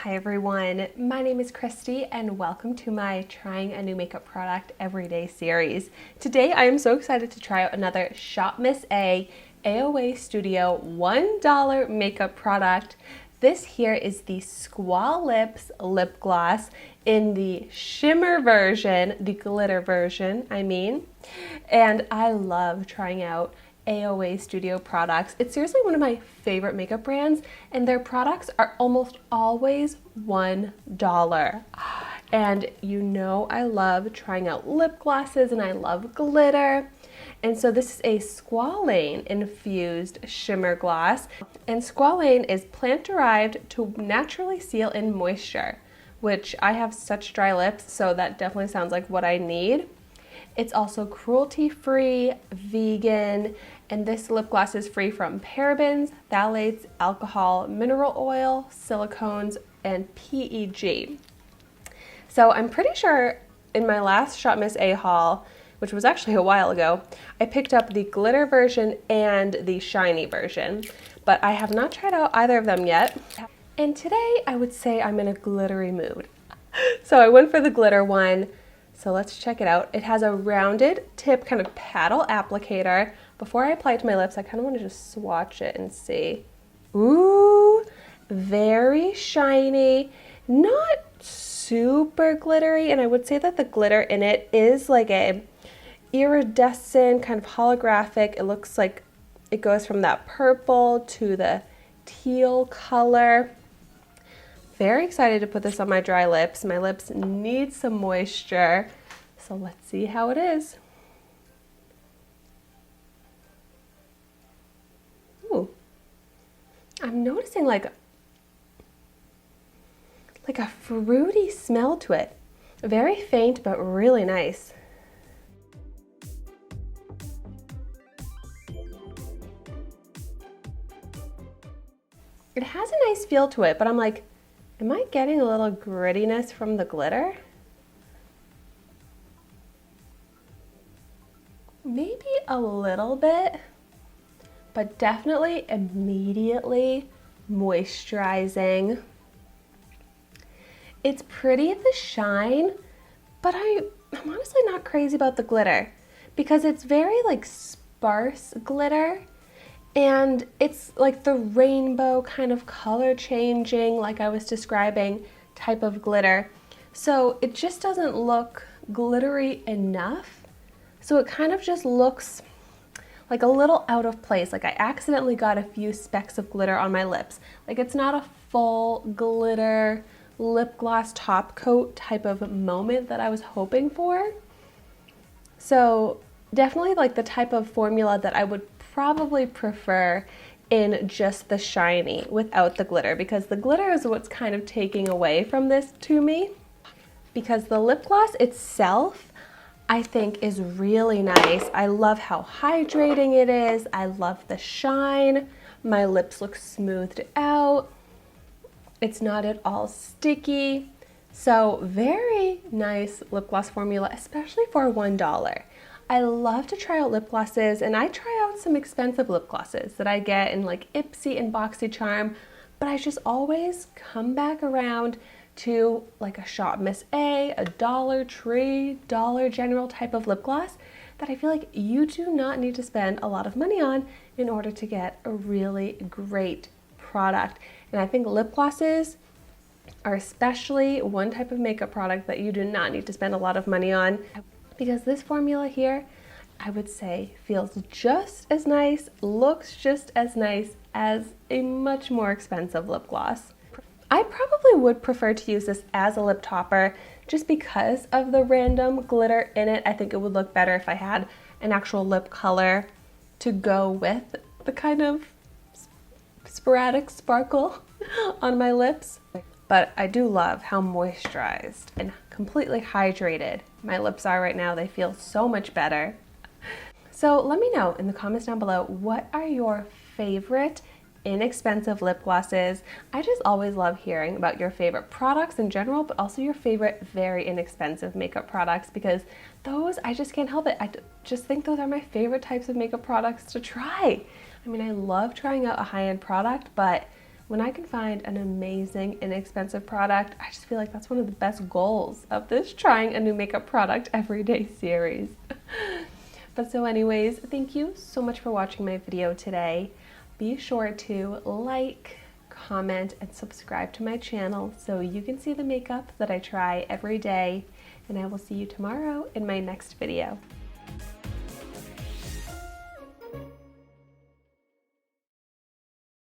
Hi everyone, my name is Christy and welcome to my Trying a New Makeup Product Everyday series. Today I am so excited to try out another ShopMissA AOA Studio $1 makeup product. This here is the Squalips Lip Gloss in the shimmer version, the glitter version, and I love trying out AOA Studio products. It's seriously one of my favorite makeup brands, and their products are almost always $1. And you know I love trying out lip glosses and I love glitter. And so this is a squalane infused shimmer gloss. And squalane is plant derived to naturally seal in moisture, which I have such dry lips, so that definitely sounds like what I need. It's also cruelty-free, vegan, and this lip gloss is free from parabens, phthalates, alcohol, mineral oil, silicones, and PEG. So I'm pretty sure in my last ShopMissA haul, which was actually a while ago, I picked up the glitter version and the shiny version, but I have not tried out either of them yet. And today I would say I'm in a glittery mood. So I went for the glitter one. So let's check it out. It has a rounded tip kind of paddle applicator. Before I apply it to my lips, I kind of want to just swatch it and see. Ooh, very shiny, not super glittery. And I would say that the glitter in it is like a iridescent, kind of holographic. It looks like it goes from that purple to the teal color. Very excited to put this on my dry lips. My lips need some moisture, so let's see how it is. Ooh, I'm noticing like a fruity smell to it. Very faint, but really nice. It has a nice feel to it, but I'm like, am I getting a little grittiness from the glitter? Maybe a little bit, but definitely immediately moisturizing. It's pretty the shine, but I'm honestly not crazy about the glitter because it's very like sparse glitter. And it's like the rainbow kind of color changing, like I was describing, type of glitter. So it just doesn't look glittery enough. So it kind of just looks like a little out of place. Like I accidentally got a few specks of glitter on my lips. Like it's not a full glitter lip gloss top coat type of moment that I was hoping for. So definitely like the type of formula that I would probably prefer in just the shiny without the glitter, because the glitter is what's kind of taking away from this to me. Because the lip gloss itself I think is really nice. I love how hydrating it is. I love the shine. My lips look smoothed out. It's not at all sticky. So very nice lip gloss formula, especially for $1. I love to try out lip glosses, and I try out some expensive lip glosses that I get in like Ipsy and BoxyCharm, but I just always come back around to like a ShopMissA, a Dollar Tree, Dollar General type of lip gloss that I feel like you do not need to spend a lot of money on in order to get a really great product. And I think lip glosses are especially one type of makeup product that you do not need to spend a lot of money on, because this formula here, I would say, feels just as nice, looks just as nice as a much more expensive lip gloss. I probably would prefer to use this as a lip topper just because of the random glitter in it. I think it would look better if I had an actual lip color to go with the kind of sporadic sparkle on my lips. But I do love how moisturized and completely hydrated my lips are right now. They feel so much better. So let me know in the comments down below, what are your favorite inexpensive lip glosses? I just always love hearing about your favorite products in general, but also your favorite very inexpensive makeup products, because those, I just can't help it. I just think those are my favorite types of makeup products to try. I mean, I love trying out a high-end product, but When I can find an amazing, inexpensive product, I just feel like that's one of the best goals of this trying a new makeup product every day series. But so anyways, thank you so much for watching my video today. Be sure to like, comment, and subscribe to my channel so you can see the makeup that I try every day. And I will see you tomorrow in my next video.